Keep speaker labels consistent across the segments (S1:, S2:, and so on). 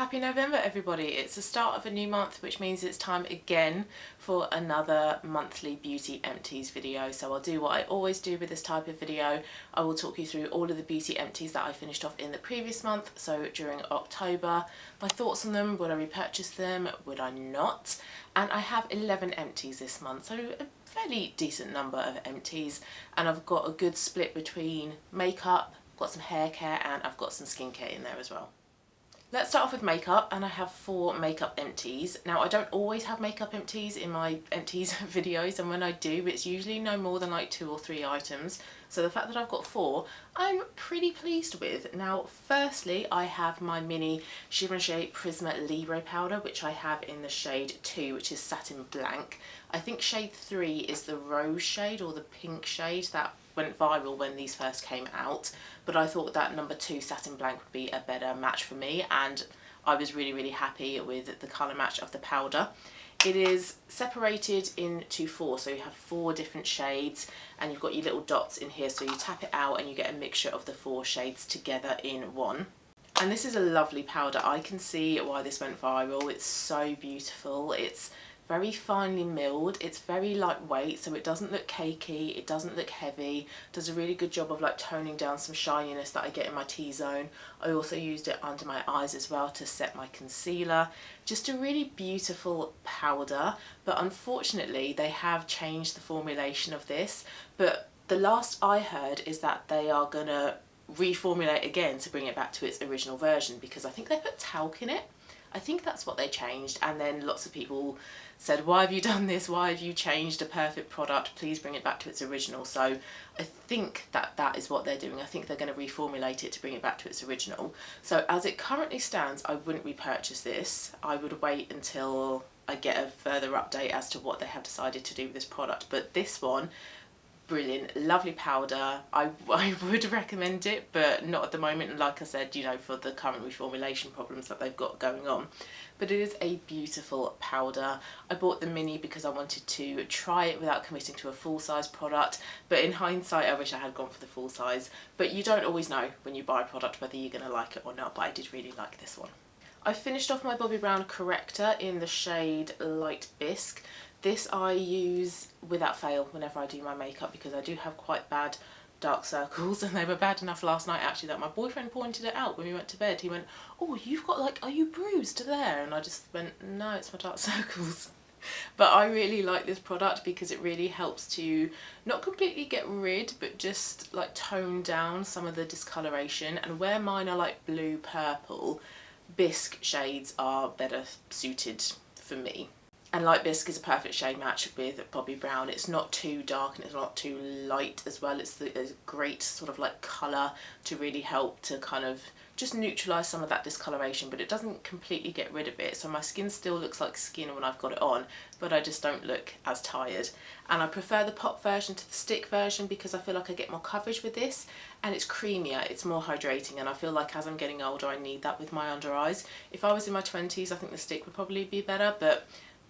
S1: Happy November everybody. It's the start of a new month, which means it's time again for another monthly beauty empties video. So I'll do what I always do with this type of video. I will talk you through all of the beauty empties that I finished off in the previous month, so during October, my thoughts on them, would I repurchase them, would I not? And I have 11 empties this month, so a fairly decent number of empties, and I've got a good split between makeup, got some hair care, and I've got some skincare in there as well. Let's start off with makeup, and I have 4 makeup empties. Now, I don't always have makeup empties in my empties videos, and when I do, it's usually no more than like 2 or 3 items. So the fact that I've got 4, I'm pretty pleased with. Now, firstly, I have my mini Givenchy Prisma Libre powder, which I have in the shade 2, which is Satin Blanc. I think shade 3 is the rose shade or the pink shade that went viral when these first came out, but I thought that number 2 Satin Blanc would be a better match for me, and I was really happy with the colour match of the powder. It is separated into 4, so you have 4 different shades, and you've got your little dots in here, so you tap it out and you get a mixture of the 4 shades together in one. And this is a lovely powder. I can see why this went viral. It's so beautiful. It's very finely milled, it's very lightweight, so it doesn't look cakey, it doesn't look heavy, does a really good job of like toning down some shininess that I get in my T-zone. I also used it under my eyes as well to set my concealer. Just a really beautiful powder, but unfortunately they have changed the formulation of this, but the last I heard is that they are gonna reformulate again to bring it back to its original version, because I think they put talc in it. I think that's what they changed, and then lots of people said, why have you done this? Why have you changed a perfect product? Please bring it back to its original. So I think that is what they're doing. I think they're going to reformulate it to bring it back to its original. So as it currently stands, I wouldn't repurchase this. I would wait until I get a further update as to what they have decided to do with this product. But this one, brilliant, lovely powder. I would recommend it, but not at the moment, and like I said, you know, for the current reformulation problems that they've got going on. But it is a beautiful powder. I bought the mini because I wanted to try it without committing to a full-size product, but in hindsight I wish I had gone for the full size. But you don't always know when you buy a product whether you're going to like it or not, but I did really like this one. I finished off my Bobbi Brown corrector in the shade Light Bisque. This I use without fail whenever I do my makeup, because I do have quite bad dark circles, and they were bad enough last night actually that my boyfriend pointed it out when we went to bed. He went, oh, you've got like, are you bruised there? And I just went, no, it's my dark circles. But I really like this product because it really helps to not completely get rid, but just like tone down some of the discoloration. And where mine are like blue purple, bisque shades are better suited for me. And Light Bisque is a perfect shade match with Bobbi Brown. It's not too dark and it's not too light as well. It's a great sort of like colour to really help to kind of just neutralise some of that discoloration, but it doesn't completely get rid of it. So my skin still looks like skin when I've got it on, but I just don't look as tired. And I prefer the pop version to the stick version because I feel like I get more coverage with this, and it's creamier, it's more hydrating, and I feel like as I'm getting older I need that with my under eyes. If I was in my 20s, I think the stick would probably be better, but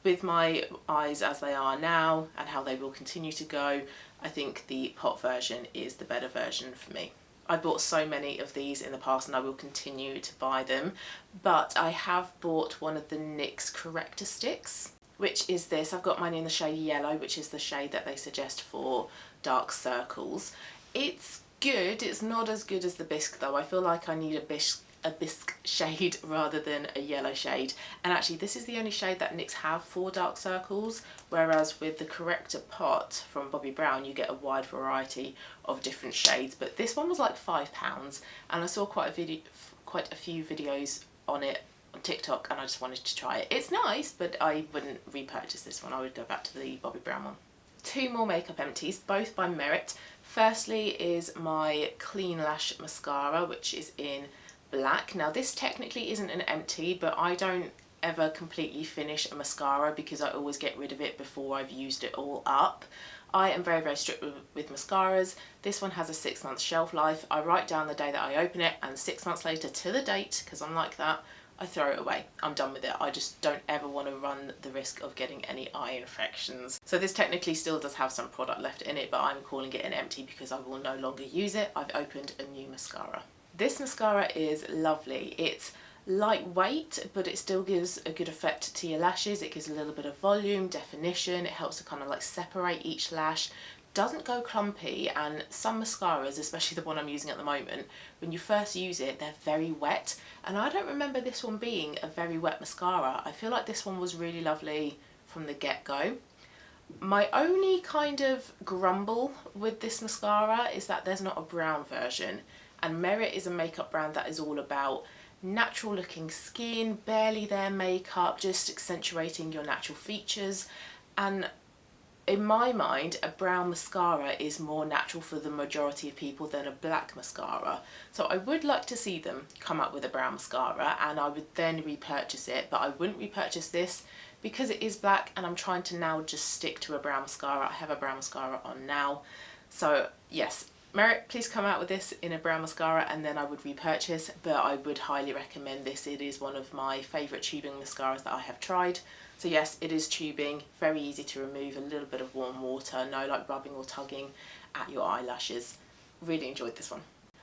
S1: with my eyes as they are now and how they will continue to go, I think the pot version is the better version for me. I bought so many of these in the past and I will continue to buy them, but I have bought one of the NYX corrector sticks, which is this. I've got mine in the shade Yellow, which is the shade that they suggest for dark circles. It's good. It's not as good as the Bisque though. I feel like I need a bisque shade rather than a yellow shade, and actually this is the only shade that NYX have for dark circles, whereas with the corrector pot from Bobbi Brown you get a wide variety of different shades. But this one was like £5, and I saw quite a few videos on it on TikTok, and I just wanted to try it. It's nice, but I wouldn't repurchase this one. I would go back to the Bobbi Brown one. 2 more makeup empties, both by Merit. Firstly is my Clean Lash mascara, which is in black. Now this technically isn't an empty, but I don't ever completely finish a mascara because I always get rid of it before I've used it all up. I am very strict with mascaras. This one has a 6-month shelf life. I write down the day that I open it, and 6 months later to the date, because I'm like that, I throw it away. I'm done with it. I just don't ever want to run the risk of getting any eye infections. So this technically still does have some product left in it, but I'm calling it an empty because I will no longer use it. I've opened a new mascara. This mascara is lovely. It's lightweight, but it still gives a good effect to your lashes. It gives a little bit of volume, definition, it helps to kind of like separate each lash. Doesn't go clumpy, and some mascaras, especially the one I'm using at the moment, when you first use it, they're very wet, and I don't remember this one being a very wet mascara. I feel like this one was really lovely from the get-go. My only kind of grumble with this mascara is that there's not a brown version, and Merit is a makeup brand that is all about natural looking skin, barely there makeup, just accentuating your natural features, and in my mind a brown mascara is more natural for the majority of people than a black mascara. So I would like to see them come up with a brown mascara, and I would then repurchase it, but I wouldn't repurchase this because it is black and I'm trying to now just stick to a brown mascara. I have a brown mascara on now. So yes, Merit, please come out with this in a brown mascara and then I would repurchase, but I would highly recommend this. It is one of my favourite tubing mascaras that I have tried. So yes, it is tubing, very easy to remove, a little bit of warm water, no like rubbing or tugging at your eyelashes. Really enjoyed this one.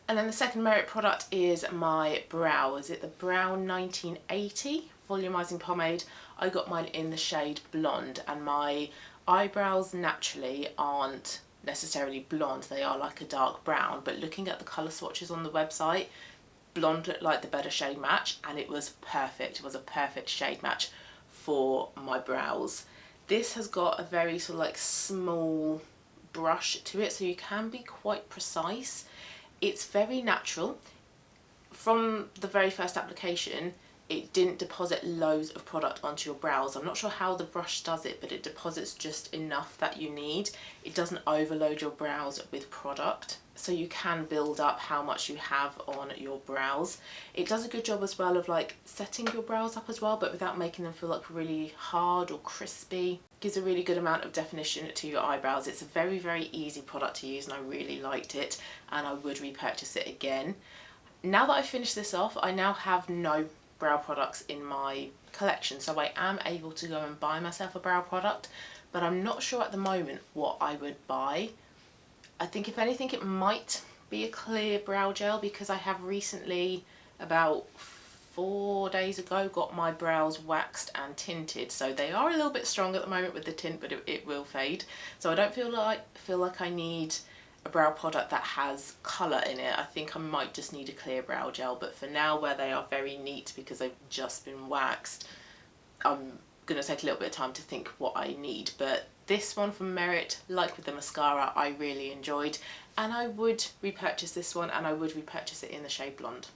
S1: And then the second Merit product is my brow. Is it the Brown 1980 volumizing pomade? I got mine in the shade blonde, and my eyebrows naturally aren't necessarily blonde, they are like a dark brown, but looking at the colour swatches on the website, blonde looked like the better shade match, and it was perfect. It was a perfect shade match for my brows. This has got a very sort of like small brush to it, so you can be quite precise. It's very natural. From the very first application, it didn't deposit loads of product onto your brows. I'm not sure how the brush does it, but it deposits just enough that you need. It doesn't overload your brows with product, so you can build up how much you have on your brows. It does a good job as well of like setting your brows up as well, but without making them feel like really hard or crispy. Gives a really good amount of definition to your eyebrows. It's a very, very easy product to use and I really liked it, and I would repurchase it again. Now that I've finished this off, I now have no brow products in my collection, so I am able to go and buy myself a brow product, but I'm not sure at the moment what I would buy. I think if anything it might be a clear brow gel, because I have recently, about 4 days ago, got my brows waxed and tinted, so they are a little bit strong at the moment with the tint, but it will fade. So I don't feel like I need a brow product that has colour in it. I think I might just need a clear brow gel, but for now, where they are very neat because they've just been waxed, I'm going to take a little bit of time to think what I need. But this one from Merit, like with the mascara, I really enjoyed, and I would repurchase this one, and I would repurchase it in the shade blonde.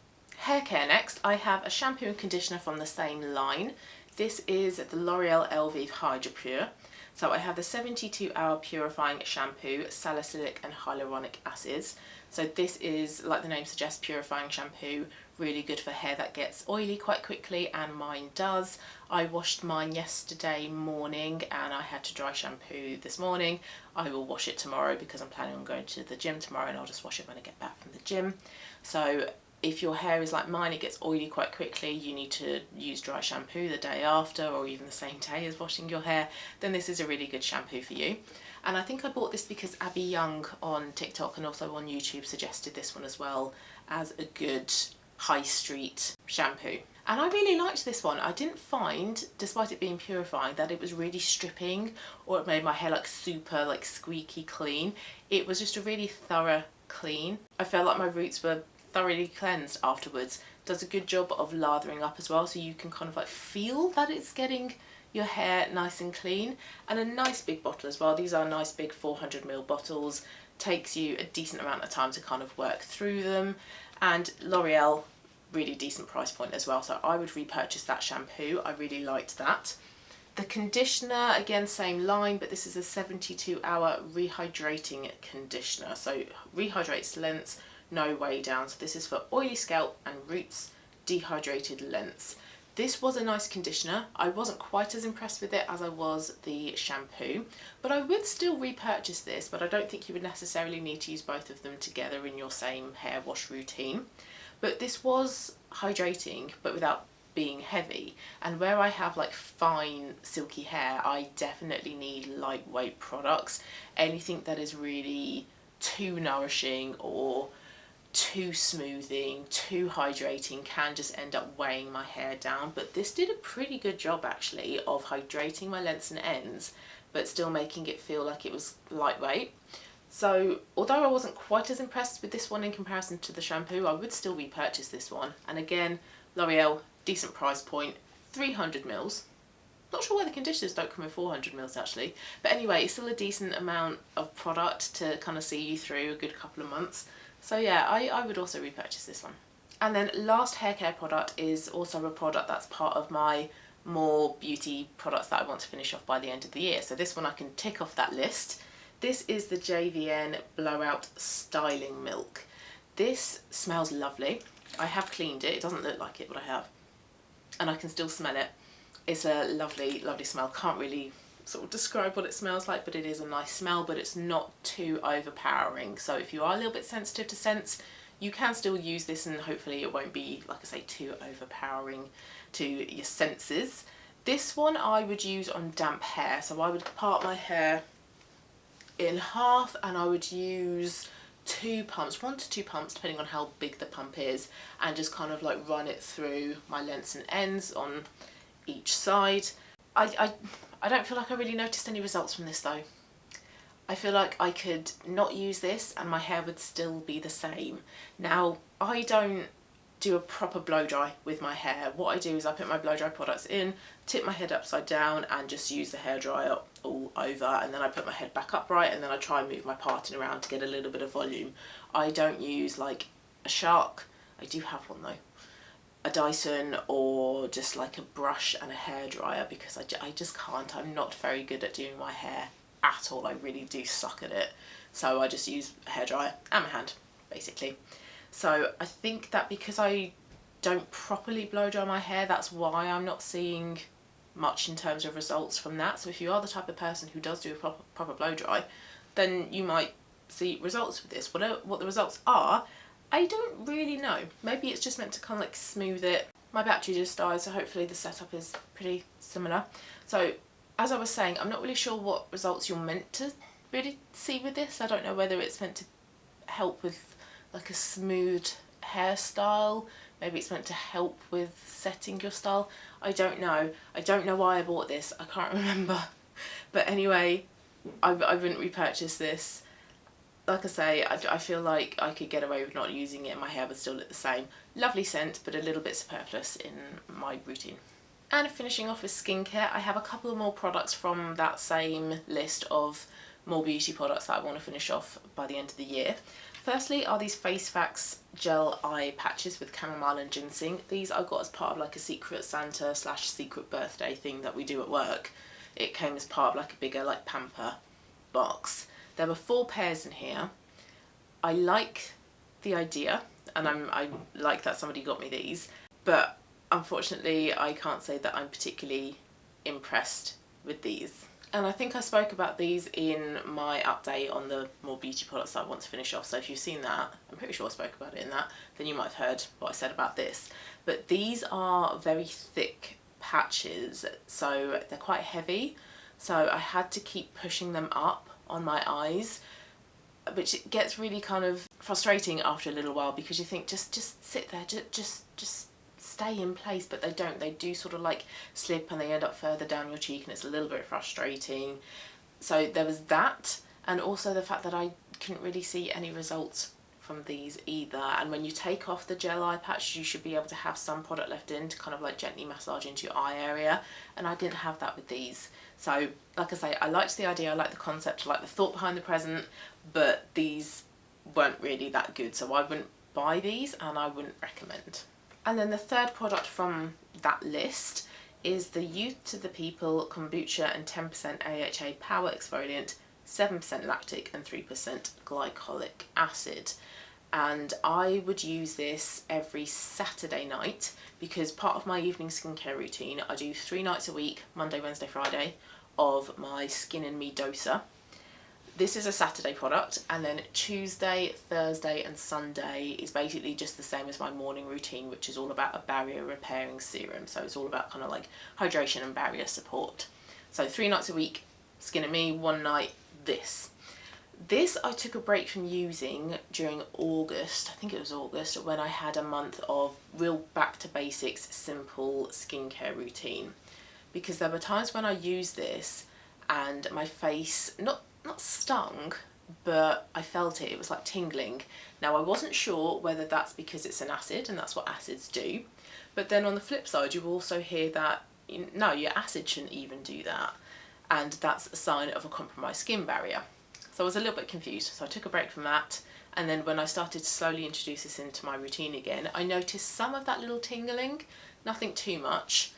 S1: Haircare next. I have a shampoo and conditioner from the same line. This is the L'Oreal Elvive Hydra Pure. So I have the 72-hour purifying shampoo, salicylic and hyaluronic acids. So this is, like the name suggests, purifying shampoo, really good for hair that gets oily quite quickly, and mine does. I washed mine yesterday morning and I had to dry shampoo this morning. I will wash it tomorrow because I'm planning on going to the gym tomorrow, and I'll just wash it when I get back from the gym. So if your hair is like mine, it gets oily quite quickly, you need to use dry shampoo the day after or even the same day as washing your hair, then this is a really good shampoo for you. And I think I bought this because Abby Young on TikTok and also on YouTube suggested this one as well as a good high street shampoo. And I really liked this one. I didn't find, despite it being purifying, that it was really stripping or it made my hair like super like squeaky clean. It was just a really thorough clean. I felt like my roots were thoroughly cleansed afterwards. Does a good job of lathering up as well, so you can kind of like feel that it's getting your hair nice and clean. And a nice big bottle as well. These are nice big 400ml bottles. Takes you a decent amount of time to kind of work through them. And L'Oreal, really decent price point as well, so I would repurchase that shampoo. I really liked that. The conditioner, again same line, but this is a 72-hour rehydrating conditioner, so rehydrates lengths, no way down. So this is for oily scalp and roots, dehydrated lengths. This was a nice conditioner. I wasn't quite as impressed with it as I was the shampoo, but I would still repurchase this, but I don't think you would necessarily need to use both of them together in your same hair wash routine. But this was hydrating, but without being heavy. And where I have like fine silky hair, I definitely need lightweight products. Anything that is really too nourishing or too smoothing, too hydrating can just end up weighing my hair down, but this did a pretty good job actually of hydrating my lengths and ends but still making it feel like it was lightweight. So although I wasn't quite as impressed with this one in comparison to the shampoo, I would still repurchase this one. And again, L'Oreal, decent price point, 300 mils. Not sure why the conditioners don't come in 400 mils actually, but anyway, it's still a decent amount of product to kind of see you through a good couple of months. So yeah, I would also repurchase this one. And then last hair care product is also a product that's part of my more beauty products that I want to finish off by the end of the year. So this one I can tick off that list. This is the JVN Blowout Styling Milk. This smells lovely. I have cleaned it. It doesn't look like it, but I have. And I can still smell it. It's a lovely, lovely smell. Can't really sort of describe what it smells like, but it is a nice smell, but it's not too overpowering. So if you are a little bit sensitive to scents, you can still use this and hopefully it won't be, like I say, too overpowering to your senses. This one I would use on damp hair. So I would part my hair in half and I would use 2 pumps, 1 to 2 pumps depending on how big the pump is, and just kind of like run it through my lengths and ends on each side. I don't feel like I really noticed any results from this though. I feel like I could not use this and my hair would still be the same. Now, I don't do a proper blow dry with my hair. What I do is I put my blow dry products in, tip my head upside down and just use the hairdryer all over, and then I put my head back upright and then I try and move my parting around to get a little bit of volume. I don't use like a Shark, I do have one though, a Dyson, or just like a brush and a hairdryer, because I just can't. I'm not very good at doing my hair at all. I really do suck at it. So I just use a hairdryer and my hand basically. So I think that because I don't properly blow dry my hair, that's why I'm not seeing much in terms of results from that. So if you are the type of person who does do a proper blow dry, then you might see results with this. What the results are, I don't really know. Maybe it's just meant to kind of like smooth it. My battery just died, so hopefully the setup is pretty similar. So as I was saying, I'm not really sure what results you're meant to really see with this. I don't know whether it's meant to help with like a smooth hairstyle. Maybe it's meant to help with setting your style. I don't know. I don't know why I bought this. I can't remember. But anyway, I wouldn't repurchase this. Like I say, I feel like I could get away with not using it and my hair would still look the same. Lovely scent, but a little bit superfluous in my routine. And finishing off with skincare, I have a couple of more products from that same list of more beauty products that I want to finish off by the end of the year. Firstly are these Face Facts gel eye patches with chamomile and ginseng. These I got as part of like a Secret Santa / secret birthday thing that we do at work. It came as part of like a bigger like pamper box. There were 4 pairs in here. I like the idea and I like that somebody got me these, but unfortunately I can't say that I'm particularly impressed with these. And I think I spoke about these in my update on the more beauty products that I want to finish off. So if you've seen that, I'm pretty sure I spoke about it in that, then you might have heard what I said about this. But these are very thick patches, so they're quite heavy. So I had to keep pushing them up on my eyes, which gets really kind of frustrating after a little while, because you think just sit there, just stay in place, but they don't. They do sort of like slip and they end up further down your cheek and it's a little bit frustrating. So there was that, and also the fact that I couldn't really see any results from these either. And when you take off the gel eye patch, you should be able to have some product left in to kind of like gently massage into your eye area, and I didn't have that with these. So like I say, I liked the idea, I like the concept, I like the thought behind the present, but these weren't really that good, so I wouldn't buy these and I wouldn't recommend. And then the third product from that list is the Youth to the People Kombucha and 10% AHA Power Exfoliant, 7% lactic and 3% glycolic acid. And I would use this every Saturday night, because part of my evening skincare routine, I do 3 nights a week, Monday, Wednesday, Friday, of my Skin and Me doser. This is a Saturday product, and then Tuesday, Thursday and Sunday is basically just the same as my morning routine, which is all about a barrier repairing serum. So it's all about kind of like hydration and barrier support. So 3 nights a week, Skin and Me, 1 night this. This I took a break from using during August, I think it was August, when I had a month of real back to basics, simple skincare routine. Because there were times when I used this and my face, not stung, but I felt it was like tingling. Now I wasn't sure whether that's because it's an acid and that's what acids do, but then on the flip side you also hear that no, your acid shouldn't even do that, and that's a sign of a compromised skin barrier. So I was a little bit confused, so I took a break from that, and then when I started to slowly introduce this into my routine again, I noticed some of that little tingling, nothing too much,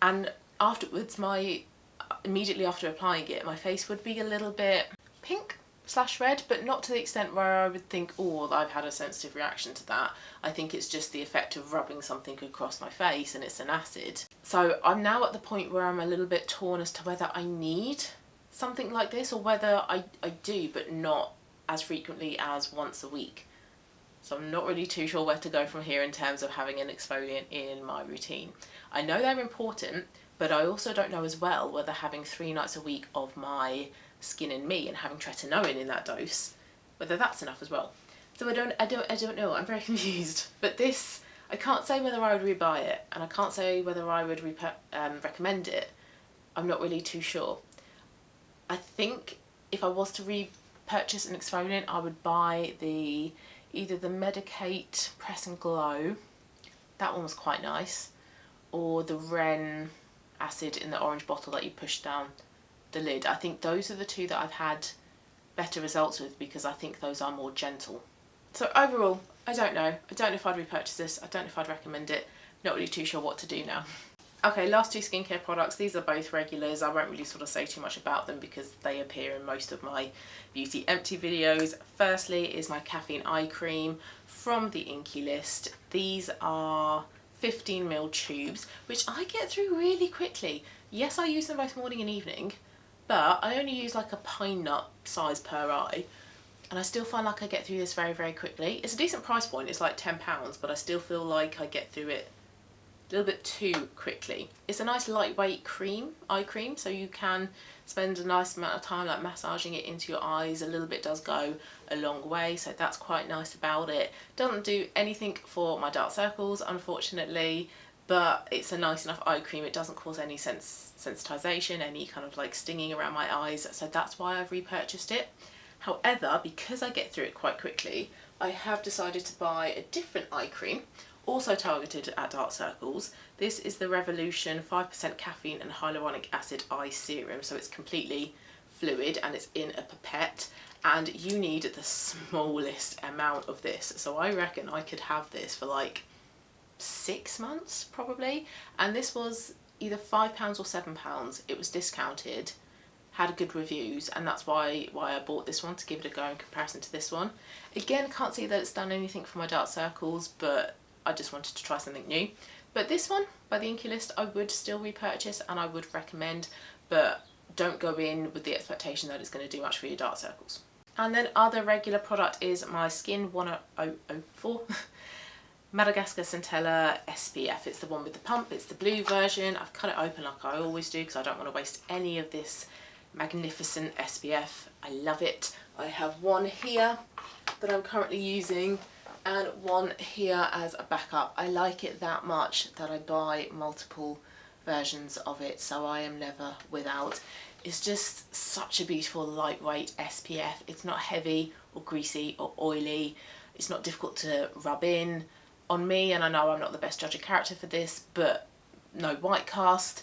S1: and afterwards, immediately after applying it, my face would be a little bit pink/red, but not to the extent where I would think, oh, I've had a sensitive reaction to that. I think it's just the effect of rubbing something across my face and it's an acid. So I'm now at the point where I'm a little bit torn as to whether I need something like this or whether I do, but not as frequently as once a week. So I'm not really too sure where to go from here in terms of having an exfoliant in my routine. I know they're important, but I also don't know as well whether having 3 nights a week of my Skin and Me and having tretinoin in that dose, whether that's enough as well. So I don't know, I'm very confused. But this, I can't say whether I would rebuy it, and I can't say whether I would recommend it. I'm not really too sure. I think if I was to repurchase an exfoliant, I would buy either the Medicate Press and Glow, that one was quite nice, or the Ren acid in the orange bottle that you push down the lid. I think those are the two that I've had better results with because I think those are more gentle. So overall, I don't know. I don't know if I'd repurchase this. I don't know if I'd recommend it. Not really too sure what to do now. Okay, last 2 skincare products. These are both regulars. I won't really sort of say too much about them because they appear in most of my beauty empty videos. Firstly is my caffeine eye cream from the Inky List. These are 15ml tubes, which I get through really quickly. Yes, I use them both morning and evening, but I only use like a pine nut size per eye, and I still find like I get through this very, very quickly. It's a decent price point, it's like £10, but I still feel like I get through it a little bit too quickly. It's a nice lightweight eye cream, so you can spend a nice amount of time like massaging it into your eyes. A little bit does go a long way, so that's quite nice about it. Doesn't do anything for my dark circles, unfortunately, but it's a nice enough eye cream. It doesn't cause any sensitization, any kind of like stinging around my eyes, so that's why I've repurchased it. However, because I get through it quite quickly, I have decided to buy a different eye cream, also targeted at dark circles. This is the Revolution 5% caffeine and hyaluronic acid eye serum, so it's completely fluid and it's in a pipette, and you need the smallest amount of this. So I reckon I could have this for like 6 months probably, and this was either £5 or £7. It was discounted, had good reviews, and that's why I bought this one, to give it a go in comparison to this one. Again, can't see that it's done anything for my dark circles, but I just wanted to try something new. But this one by the Inky List I would still repurchase and I would recommend, but don't go in with the expectation that it's going to do much for your dark circles. And then other regular product is my Skin 1004 Madagascar Centella SPF. It's the one with the pump, it's the blue version. I've cut it open like I always do because I don't want to waste any of this magnificent SPF. I love it. I have one here that I'm currently using and one here as a backup. I like it that much that I buy multiple versions of it, so I am never without. It's just such a beautiful lightweight SPF. It's not heavy or greasy or oily. It's not difficult to rub in on me, and I know I'm not the best judge of character for this, but no white cast,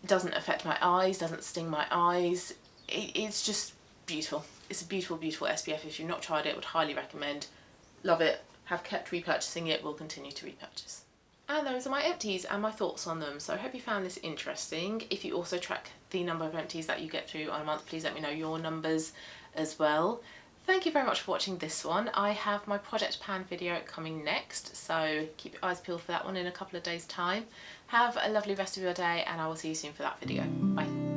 S1: doesn't affect my eyes, doesn't sting my eyes. It's just beautiful. It's a beautiful, beautiful SPF. If you've not tried it, I would highly recommend. Love it, have kept repurchasing it, will continue to repurchase. And those are my empties and my thoughts on them. So I hope you found this interesting. If you also track the number of empties that you get through on a month, please let me know your numbers as well. Thank you very much for watching this one. I have my Project Pan video coming next, so keep your eyes peeled for that one in a couple of days' time. Have a lovely rest of your day and I will see you soon for that video. Bye.